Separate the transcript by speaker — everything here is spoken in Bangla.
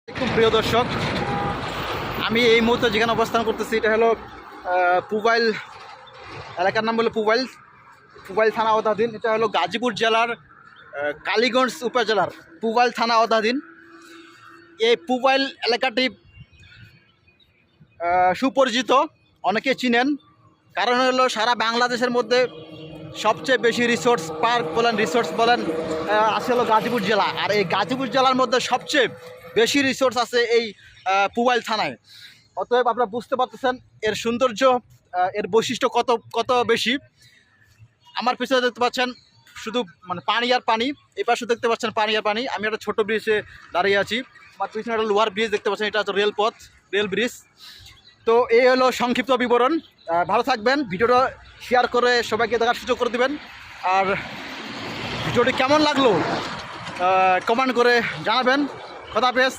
Speaker 1: খুব প্রিয় দর্শক, আমি এই মুহূর্তে যেখানে অবস্থান করতেছি এটা হলো পুবাইল এলাকার নাম হলো পুবাইল থানা আওতাধীন। এটা হলো গাজীপুর জেলার কালীগঞ্জ উপজেলার পুবাইল থানা আওতাধীন। এই পুবাইল এলাকাটি সুপরিচিত, অনেকে চিনেন। কারণ হলো সারা বাংলাদেশের মধ্যে সবচেয়ে বেশি রিসোর্স পার্ক বলেন, রিসোর্স বলেন, আছে হলো গাজীপুর জেলা। আর এই গাজীপুর জেলার মধ্যে সবচেয়ে বেশি রিসোর্স আছে এই পুবাইল থানায়। অতএব আপনারা বুঝতে পারতেছেন এর সৌন্দর্য, এর বৈশিষ্ট্য কত কত বেশি। আমার পিছনে দেখতে পাচ্ছেন শুধু মানে পানি আর পানি, এই পাশে দেখতে পাচ্ছেন পানি আর পানি। আমি একটা ছোট ব্রিজে দাঁড়িয়ে আছি, আমার পিছনে একটা লোহার ব্রিজ দেখতে পাচ্ছেন, এটা হচ্ছে রেলপথ, রেল ব্রিজ। তো এই হলো সংক্ষিপ্ত বিবরণ। ভালো থাকবেন, ভিডিওটা শেয়ার করে সবাইকে দেখার সুযোগ করে দেবেন। আর ভিডিওটি কেমন লাগলো কমেন্ট করে জানাবেন। খোদা হাফেজ।